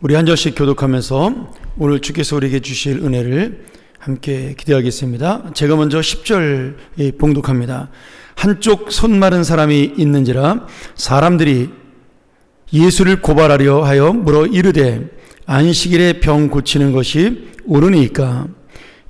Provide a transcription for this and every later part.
우리 한 절씩 교독하면서 오늘 주께서 우리에게 주실 은혜를 함께 기대하겠습니다. 제가 먼저 10절 봉독합니다. 한쪽 손 마른 사람이 있는지라 사람들이 예수를 고발하려 하여 물어 이르되 안식일에 병 고치는 것이 옳으니까?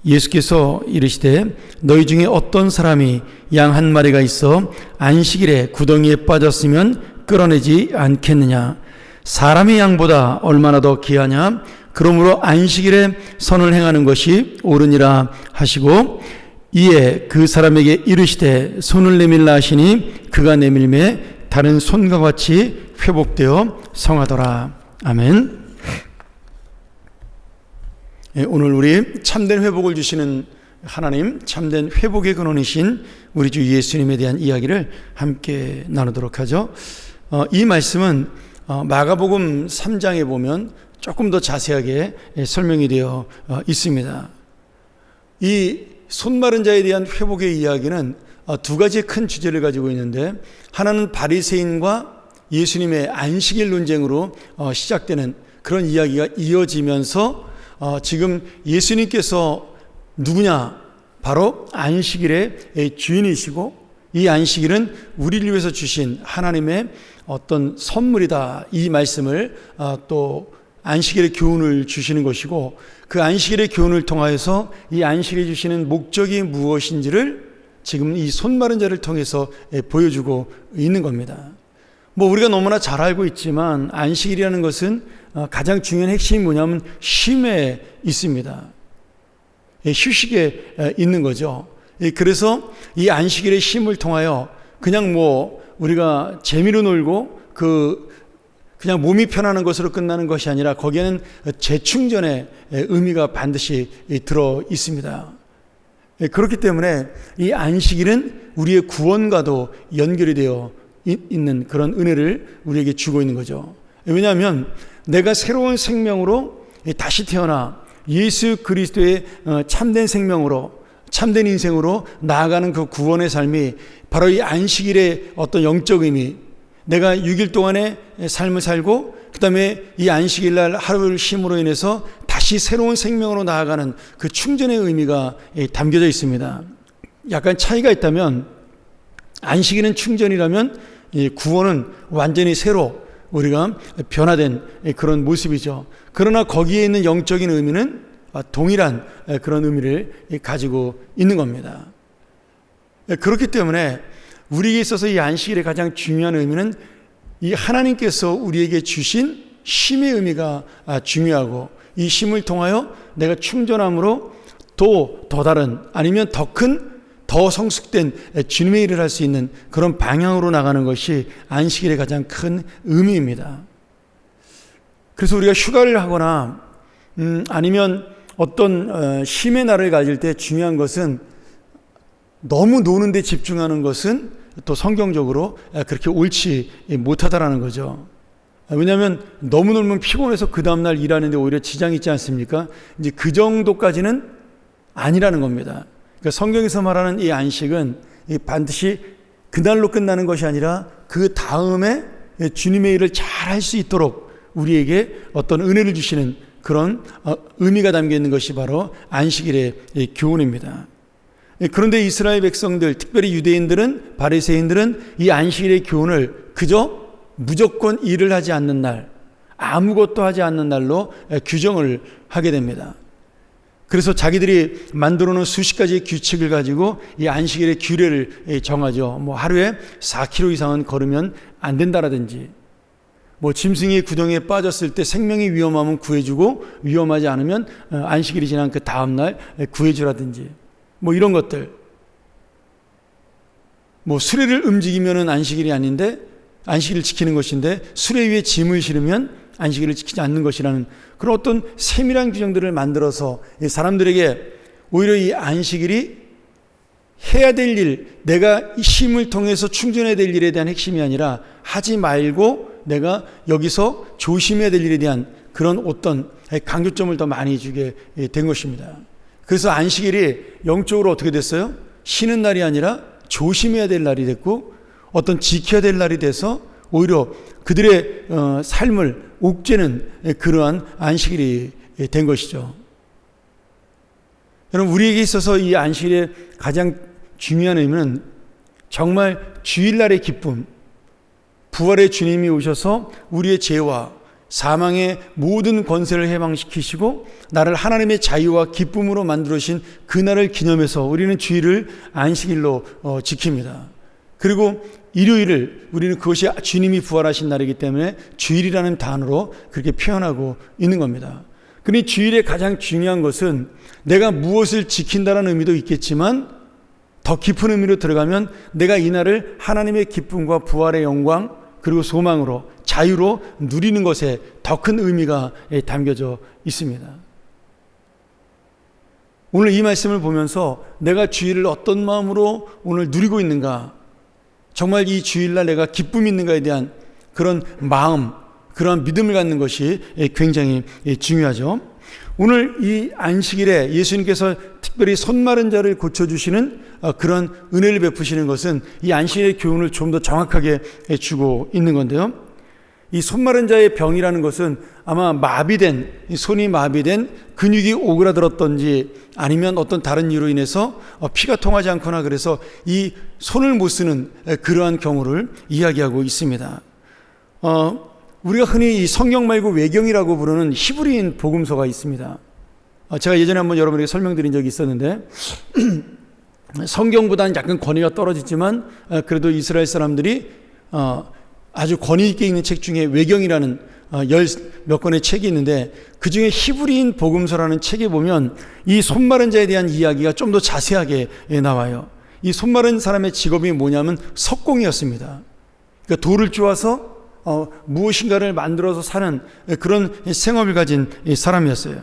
예수께서 이르시되 너희 중에 어떤 사람이 양 한 마리가 있어 안식일에 구덩이에 빠졌으면 끌어내지 않겠느냐? 사람의 양보다 얼마나 더 귀하냐? 그러므로 안식일에 선을 행하는 것이 옳으니라 하시고 이에 그 사람에게 이르시되 손을 내밀라 하시니 그가 내밀매 다른 손과 같이 회복되어 성하더라. 아멘. 오늘 우리 참된 회복을 주시는 하나님, 참된 회복의 근원이신 우리 주 예수님에 대한 이야기를 함께 나누도록 하죠. 이 말씀은 마가복음 3장에 보면 조금 더 자세하게 설명이 되어 있습니다. 이 손마른 자에 대한 회복의 이야기는 두 가지의 큰 주제를 가지고 있는데, 하나는 바리새인과 예수님의 안식일 논쟁으로 시작되는 그런 이야기가 이어지면서 지금 예수님께서 누구냐? 바로 안식일의 주인이시고 이 안식일은 우리를 위해서 주신 하나님의 어떤 선물이다, 이 말씀을 또 안식일의 교훈을 주시는 것이고, 그 안식일의 교훈을 통하여서 이 안식일에 주시는 목적이 무엇인지를 지금 이 손마른 자를 통해서 보여주고 있는 겁니다. 우리가 너무나 잘 알고 있지만 안식일이라는 것은 가장 중요한 핵심이 뭐냐면 쉼에 있습니다. 휴식에 있는 거죠. 그래서 이 안식일의 쉼을 통하여 그냥 우리가 재미로 놀고 그냥 몸이 편안한 것으로 끝나는 것이 아니라 거기에는 재충전의 의미가 반드시 들어 있습니다. 그렇기 때문에 이 안식일은 우리의 구원과도 연결이 되어 있는 그런 은혜를 우리에게 주고 있는 거죠. 왜냐하면 내가 새로운 생명으로 다시 태어나 예수 그리스도의 참된 생명으로, 참된 인생으로 나아가는 그 구원의 삶이 바로 이 안식일의 어떤 영적 의미, 내가 6일 동안의 삶을 살고 그 다음에 이 안식일날 하루를 쉼으로 인해서 다시 새로운 생명으로 나아가는 그 충전의 의미가 담겨져 있습니다. 약간 차이가 있다면, 안식일은 충전이라면 구원은 완전히 새로 우리가 변화된 그런 모습이죠. 그러나 거기에 있는 영적인 의미는 동일한 그런 의미를 가지고 있는 겁니다. 그렇기 때문에 우리에게 있어서 이 안식일의 가장 중요한 의미는 이 하나님께서 우리에게 주신 쉼의 의미가 중요하고, 이 쉼을 통하여 내가 충전함으로 또 더 다른, 아니면 더 큰, 더 성숙된 주님의 일을 할 수 있는 그런 방향으로 나가는 것이 안식일의 가장 큰 의미입니다. 그래서 우리가 휴가를 하거나 아니면 어떤 쉼의 날을 가질 때 중요한 것은, 너무 노는 데 집중하는 것은 또 성경적으로 그렇게 옳지 못하다라는 거죠. 왜냐하면 너무 놀면 피곤해서 그 다음날 일하는데 오히려 지장이 있지 않습니까? 이제 그 정도까지는 아니라는 겁니다. 그러니까 성경에서 말하는 이 안식은 반드시 그날로 끝나는 것이 아니라 그 다음에 주님의 일을 잘 할 수 있도록 우리에게 어떤 은혜를 주시는 그런 의미가 담겨 있는 것이 바로 안식일의 교훈입니다. 그런데 이스라엘 백성들, 특별히 유대인들은, 바리새인들은 이 안식일의 교훈을 그저 무조건 일을 하지 않는 날, 아무것도 하지 않는 날로 규정을 하게 됩니다. 그래서 자기들이 만들어 놓은 수십 가지의 규칙을 가지고 이 안식일의 규례를 정하죠. 하루에 4km 이상은 걸으면 안 된다라든지, 짐승이 구덩이에 빠졌을 때 생명이 위험하면 구해주고 위험하지 않으면 안식일이 지난 그 다음날 구해주라든지, 이런 것들. 수레를 움직이면은 안식일이 아닌데, 안식일을 지키는 것인데, 수레 위에 짐을 실으면 안식일을 지키지 않는 것이라는 그런 어떤 세밀한 규정들을 만들어서 사람들에게 오히려 이 안식일이 해야 될 일, 내가 이 쉼을 통해서 충전해야 될 일에 대한 핵심이 아니라 하지 말고 내가 여기서 조심해야 될 일에 대한 그런 어떤 강조점을 더 많이 주게 된 것입니다. 그래서 안식일이 영적으로 어떻게 됐어요? 쉬는 날이 아니라 조심해야 될 날이 됐고, 어떤 지켜야 될 날이 돼서 오히려 그들의 삶을 옥죄는 그러한 안식일이 된 것이죠. 여러분, 우리에게 있어서 이 안식일의 가장 중요한 의미는 정말 주일날의 기쁨, 부활의 주님이 오셔서 우리의 죄와 사망의 모든 권세를 해방시키시고 나를 하나님의 자유와 기쁨으로 만들어주신 그날을 기념해서 우리는 주일을 안식일로 지킵니다. 그리고 일요일을 우리는 그것이 주님이 부활하신 날이기 때문에 주일이라는 단어로 그렇게 표현하고 있는 겁니다. 그러니 주일의 가장 중요한 것은 내가 무엇을 지킨다는 의미도 있겠지만 더 깊은 의미로 들어가면 내가 이날을 하나님의 기쁨과 부활의 영광 그리고 소망으로 자유로 누리는 것에 더 큰 의미가 담겨져 있습니다. 오늘 이 말씀을 보면서 내가 주일을 어떤 마음으로 오늘 누리고 있는가, 정말 이 주일날 내가 기쁨이 있는가에 대한 그런 마음, 그런 믿음을 갖는 것이 굉장히 중요하죠. 오늘 이 안식일에 예수님께서 특별히 손 마른 자를 고쳐주시는 그런 은혜를 베푸시는 것은 이 안식일의 교훈을 좀 더 정확하게 주고 있는 건데요. 이 손 마른 자의 병이라는 것은 아마 마비된, 손이 마비된 근육이 오그라들었던지 아니면 어떤 다른 이유로 인해서 피가 통하지 않거나 그래서 이 손을 못 쓰는 그러한 경우를 이야기하고 있습니다. 우리가 흔히 이 성경 말고 외경이라고 부르는 히브리인 복음서가 있습니다. 제가 예전에 한번 여러분에게 설명드린 적이 있었는데 성경보다는 약간 권위가 떨어지지만 그래도 이스라엘 사람들이 아주 권위 있게 읽는 책 중에 외경이라는 몇 권의 책이 있는데 그 중에 히브리인 복음서라는 책에 보면 이 손마른 자에 대한 이야기가 좀 더 자세하게 나와요. 이 손마른 사람의 직업이 뭐냐면 석공이었습니다. 그러니까 돌을 쪼아서 무엇인가를 만들어서 사는 그런 생업을 가진 사람이었어요.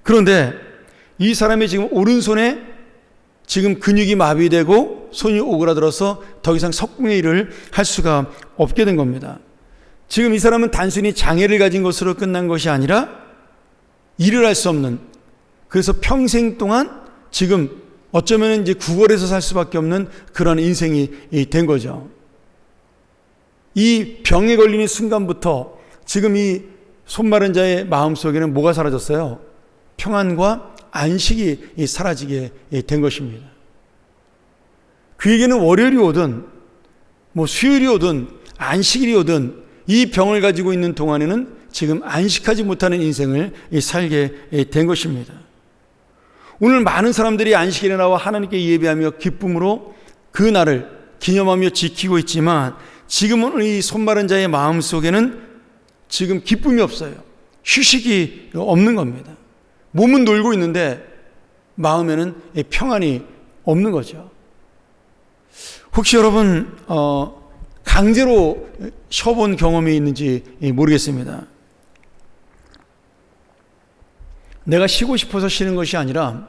그런데 이 사람이 지금 오른손에 지금 근육이 마비되고 손이 오그라들어서 더 이상 석궁의 일을 할 수가 없게 된 겁니다. 지금 이 사람은 단순히 장애를 가진 것으로 끝난 것이 아니라 일을 할 수 없는, 그래서 평생 동안 지금 어쩌면 이제 구걸해서 살 수밖에 없는 그런 인생이 된 거죠. 이 병에 걸리는 순간부터 지금 이 손마른 자의 마음속에는 뭐가 사라졌어요? 평안과 안식이 사라지게 된 것입니다. 그에게는 월요일이 오든 수요일이 오든 안식일이 오든 이 병을 가지고 있는 동안에는 지금 안식하지 못하는 인생을 살게 된 것입니다. 오늘 많은 사람들이 안식일에 나와 하나님께 예배하며 기쁨으로 그 날을 기념하며 지키고 있지만 지금은 이 손마른 자의 마음 속에는 지금 기쁨이 없어요. 휴식이 없는 겁니다. 몸은 놀고 있는데 마음에는 평안이 없는 거죠. 혹시 여러분 강제로 쉬어본 경험이 있는지 모르겠습니다. 내가 쉬고 싶어서 쉬는 것이 아니라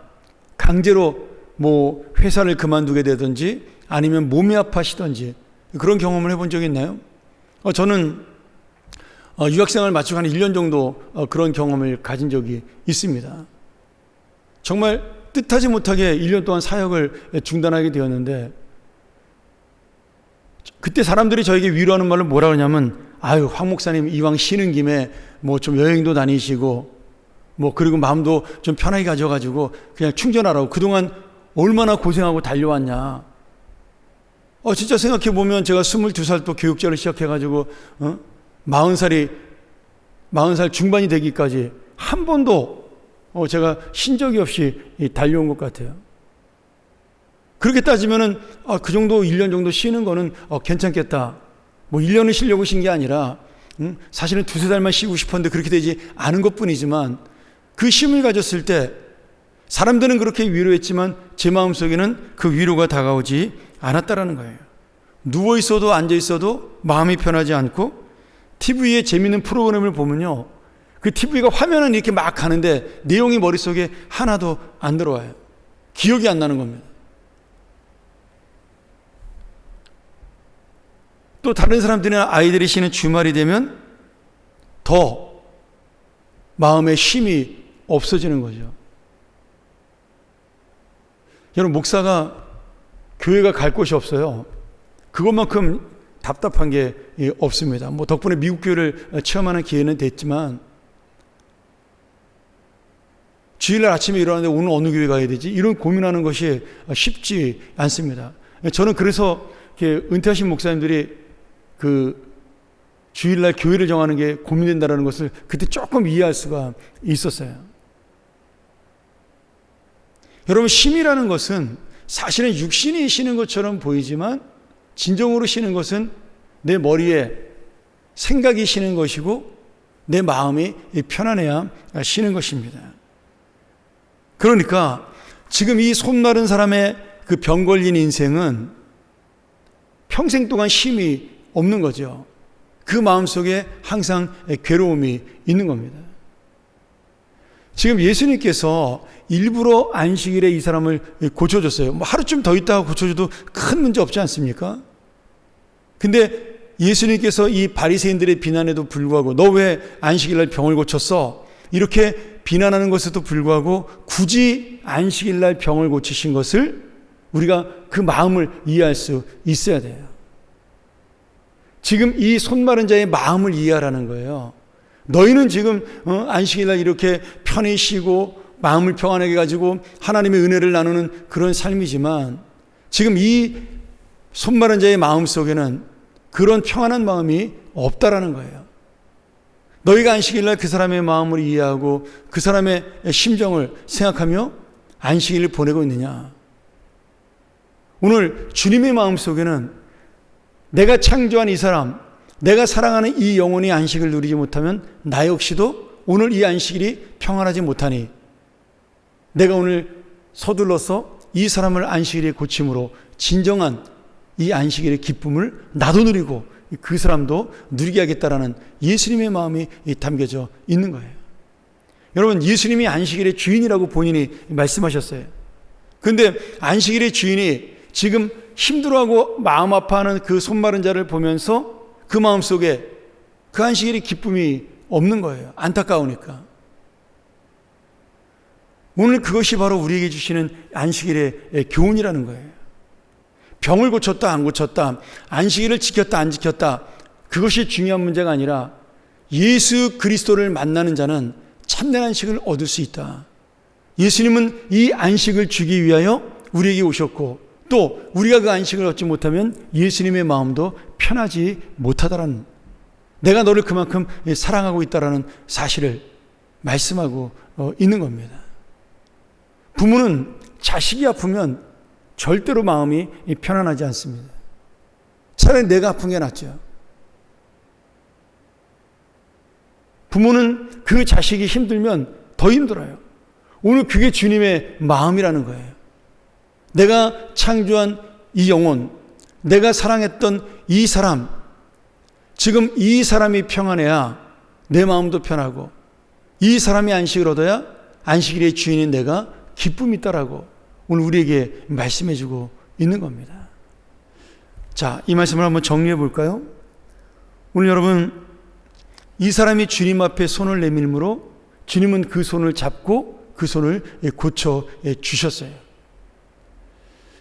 강제로 회사를 그만두게 되든지 아니면 몸이 아파시든지 그런 경험을 해본 적이 있나요? 저는 유학생활 마치고 한 1년 정도 그런 경험을 가진 적이 있습니다. 정말 뜻하지 못하게 1년 동안 사역을 중단하게 되었는데 그때 사람들이 저에게 위로하는 말을 뭐라 그러냐면 아유 황 목사님 이왕 쉬는 김에 좀 여행도 다니시고 그리고 마음도 좀 편하게 가져가지고 그냥 충전하라고 그동안 얼마나 고생하고 달려왔냐. 진짜 생각해보면 제가 22살 또 교육자를 시작해가지고 40살 중반이 되기까지 한 번도 제가 쉰 적이 없이 달려온 것 같아요. 그렇게 따지면은 그 정도 1년 정도 쉬는 거는 괜찮겠다. 1년을 쉬려고 쉰 게 아니라 사실은 2-3달만 쉬고 싶었는데 그렇게 되지 않은 것뿐이지만 그 쉼을 가졌을 때 사람들은 그렇게 위로했지만 제 마음속에는 그 위로가 다가오지 않았다라는 거예요. 누워있어도 앉아있어도 마음이 편하지 않고 TV에 재밌는 프로그램을 보면요 그 TV가 화면은 이렇게 막 가는데 내용이 머릿속에 하나도 안 들어와요. 기억이 안 나는 겁니다. 또 다른 사람들이나 아이들이 쉬는 주말이 되면 더 마음의 쉼이 없어지는 거죠. 여러분 목사가 교회가 갈 곳이 없어요. 그것만큼 답답한 게 없습니다. 뭐 덕분에 미국 교회를 체험하는 기회는 됐지만 주일날 아침에 일어나는데 오늘 어느 교회 가야 되지? 이런 고민하는 것이 쉽지 않습니다. 저는 그래서 은퇴하신 목사님들이 그 주일날 교회를 정하는 게 고민된다는 것을 그때 조금 이해할 수가 있었어요. 여러분, 쉼이라는 것은 사실은 육신이 쉬는 것처럼 보이지만 진정으로 쉬는 것은 내 머리에 생각이 쉬는 것이고 내 마음이 편안해야 쉬는 것입니다. 그러니까 지금 이 손마른 사람의 그 병 걸린 인생은 평생 동안 쉼이 없는 거죠. 그 마음속에 항상 괴로움이 있는 겁니다. 지금 예수님께서 일부러 안식일에 이 사람을 고쳐줬어요. 뭐 하루쯤 더 있다가 고쳐줘도 큰 문제 없지 않습니까? 근데 예수님께서 이 바리새인들의 비난에도 불구하고 너 왜 안식일날 병을 고쳤어? 이렇게 비난하는 것에도 불구하고 굳이 안식일날 병을 고치신 것을 우리가 그 마음을 이해할 수 있어야 돼요. 지금 이 손마른 자의 마음을 이해하라는 거예요. 너희는 지금 안식일날 이렇게 편히 쉬고 마음을 평안하게 가지고 하나님의 은혜를 나누는 그런 삶이지만 지금 이 손마른 자의 마음 속에는 그런 평안한 마음이 없다라는 거예요. 너희가 안식일날 그 사람의 마음을 이해하고 그 사람의 심정을 생각하며 안식일을 보내고 있느냐? 오늘 주님의 마음 속에는 내가 창조한 이 사람, 내가 사랑하는 이 영혼이 안식을 누리지 못하면 나 역시도 오늘 이 안식일이 평안하지 못하니 내가 오늘 서둘러서 이 사람을 안식일에 고침으로 진정한 이 안식일의 기쁨을 나도 누리고 그 사람도 누리게 하겠다라는 예수님의 마음이 담겨져 있는 거예요. 여러분, 예수님이 안식일의 주인이라고 본인이 말씀하셨어요. 그런데 안식일의 주인이 지금 힘들어하고 마음 아파하는 그 손마른 자를 보면서 그 마음속에 그 안식일의 기쁨이 없는 거예요. 안타까우니까. 오늘 그것이 바로 우리에게 주시는 안식일의 교훈이라는 거예요. 병을 고쳤다 안 고쳤다, 안식일을 지켰다 안 지켰다, 그것이 중요한 문제가 아니라 예수 그리스도를 만나는 자는 참된 안식을 얻을 수 있다. 예수님은 이 안식을 주기 위하여 우리에게 오셨고 또 우리가 그 안식을 얻지 못하면 예수님의 마음도 편하지 못하다라는, 내가 너를 그만큼 사랑하고 있다라는 사실을 말씀하고 있는 겁니다. 부모는 자식이 아프면 절대로 마음이 편안하지 않습니다. 차라리 내가 아픈 게 낫죠. 부모는 그 자식이 힘들면 더 힘들어요. 오늘 그게 주님의 마음이라는 거예요. 내가 창조한 이 영혼, 내가 사랑했던 이 사람, 지금 이 사람이 평안해야 내 마음도 편하고 이 사람이 안식을 얻어야 안식일의 주인인 내가 기쁨이 있다라고 오늘 우리에게 말씀해주고 있는 겁니다. 자, 이 말씀을 한번 정리해 볼까요? 오늘 여러분, 이 사람이 주님 앞에 손을 내밀므로 주님은 그 손을 잡고 그 손을 고쳐 주셨어요.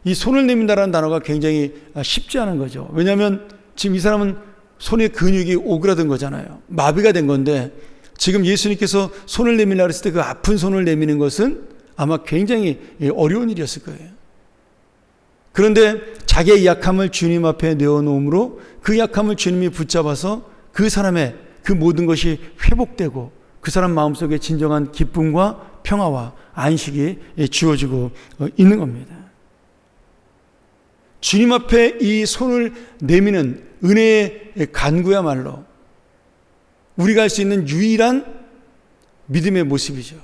이 손을 내민다라는 단어가 굉장히 쉽지 않은 거죠. 왜냐하면 지금 이 사람은 손의 근육이 오그라든 거잖아요. 마비가 된 건데 지금 예수님께서 손을 내밀라 그랬을 때 그 아픈 손을 내미는 것은 아마 굉장히 어려운 일이었을 거예요. 그런데 자기의 약함을 주님 앞에 내어놓음으로 그 약함을 주님이 붙잡아서 그 사람의 그 모든 것이 회복되고 그 사람 마음속에 진정한 기쁨과 평화와 안식이 주어지고 있는 겁니다. 주님 앞에 이 손을 내미는 은혜의 간구야말로 우리가 할 수 있는 유일한 믿음의 모습이죠.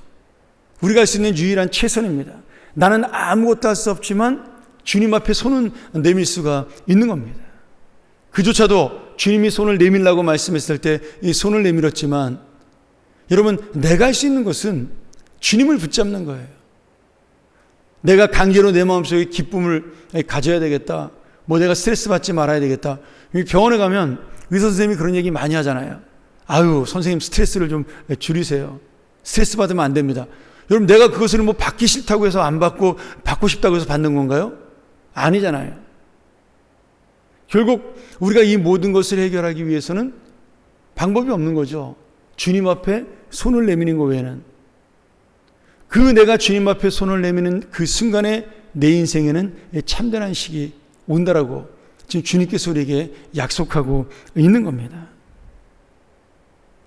우리가 할 수 있는 유일한 최선입니다. 나는 아무것도 할 수 없지만 주님 앞에 손은 내밀 수가 있는 겁니다. 그조차도 주님이 손을 내밀라고 말씀했을 때 이 손을 내밀었지만 여러분, 내가 할 수 있는 것은 주님을 붙잡는 거예요. 내가 강제로 내 마음속에 기쁨을 가져야 되겠다, 뭐 내가 스트레스 받지 말아야 되겠다. 병원에 가면 의사 선생님이 그런 얘기 많이 하잖아요. 아유, 선생님 스트레스를 좀 줄이세요. 스트레스 받으면 안 됩니다. 여러분, 내가 그것을 뭐 받기 싫다고 해서 안 받고 받고 싶다고 해서 받는 건가요? 아니잖아요. 결국 우리가 이 모든 것을 해결하기 위해서는 방법이 없는 거죠. 주님 앞에 손을 내미는 것 외에는. 그 내가 주님 앞에 손을 내미는 그 순간에 내 인생에는 참된 안식이 온다라고 지금 주님께서 우리에게 약속하고 있는 겁니다.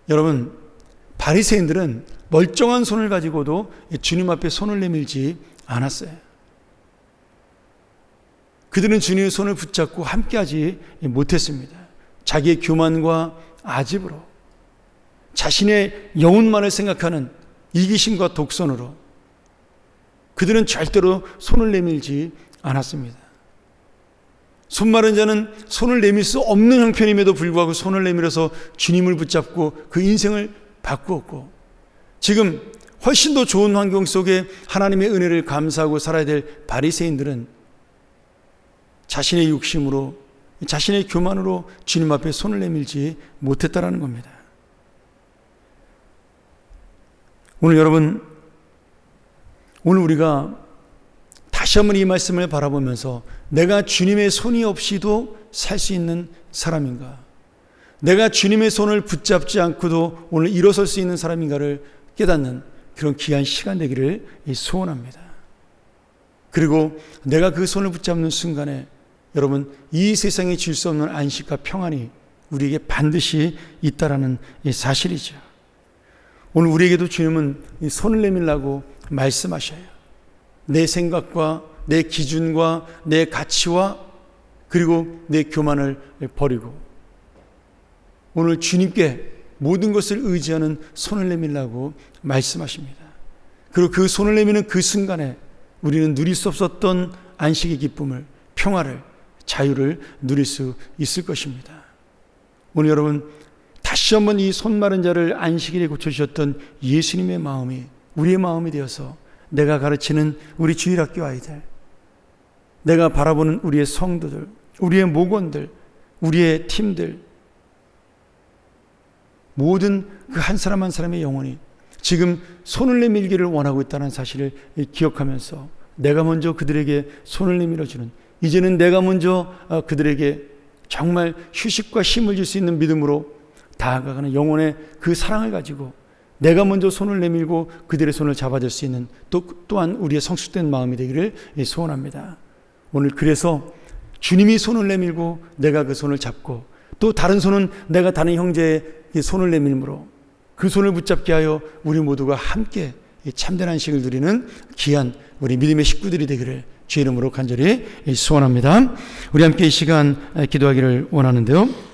여러분, 바리새인들은 멀쩡한 손을 가지고도 주님 앞에 손을 내밀지 않았어요. 그들은 주님의 손을 붙잡고 함께하지 못했습니다. 자기의 교만과 아집으로, 자신의 영혼만을 생각하는 이기심과 독선으로 그들은 절대로 손을 내밀지 않았습니다. 손 마른 자는 손을 내밀 수 없는 형편임에도 불구하고 손을 내밀어서 주님을 붙잡고 그 인생을 바꾸었고, 지금 훨씬 더 좋은 환경 속에 하나님의 은혜를 감사하고 살아야 될 바리새인들은 자신의 욕심으로, 자신의 교만으로 주님 앞에 손을 내밀지 못했다라는 겁니다. 오늘 여러분, 오늘 우리가 다시 한번 이 말씀을 바라보면서 내가 주님의 손이 없이도 살 수 있는 사람인가, 내가 주님의 손을 붙잡지 않고도 오늘 일어설 수 있는 사람인가를 깨닫는 그런 귀한 시간 되기를 소원합니다. 그리고 내가 그 손을 붙잡는 순간에 여러분, 이 세상에 줄 수 없는 안식과 평안이 우리에게 반드시 있다라는 사실이죠. 오늘 우리에게도 주님은 이 손을 내밀라고 말씀하셔요. 내 생각과 내 기준과 내 가치와 그리고 내 교만을 버리고 오늘 주님께 모든 것을 의지하는 손을 내밀라고 말씀하십니다. 그리고 그 손을 내미는 그 순간에 우리는 누릴 수 없었던 안식의 기쁨을, 평화를, 자유를 누릴 수 있을 것입니다. 오늘 여러분, 다시 한번 이 손 마른 자를 안식일에 고쳐주셨던 예수님의 마음이 우리의 마음이 되어서 내가 가르치는 우리 주일학교 아이들, 내가 바라보는 우리의 성도들, 우리의 목원들, 우리의 팀들, 모든 그 한 사람 한 사람의 영혼이 지금 손을 내밀기를 원하고 있다는 사실을 기억하면서 내가 먼저 그들에게 손을 내밀어주는, 이제는 내가 먼저 그들에게 정말 휴식과 힘을 줄 수 있는 믿음으로 다가가는 영혼의 그 사랑을 가지고 내가 먼저 손을 내밀고 그들의 손을 잡아줄 수 있는 또한 우리의 성숙된 마음이 되기를 소원합니다. 오늘 그래서 주님이 손을 내밀고 내가 그 손을 잡고 또 다른 손은 내가 다른 형제의 손을 내밀므로 그 손을 붙잡게 하여 우리 모두가 함께 참된 안식을 누리는 귀한 우리 믿음의 식구들이 되기를 주의 이름으로 간절히 소원합니다. 우리 함께 이 시간 기도하기를 원하는데요.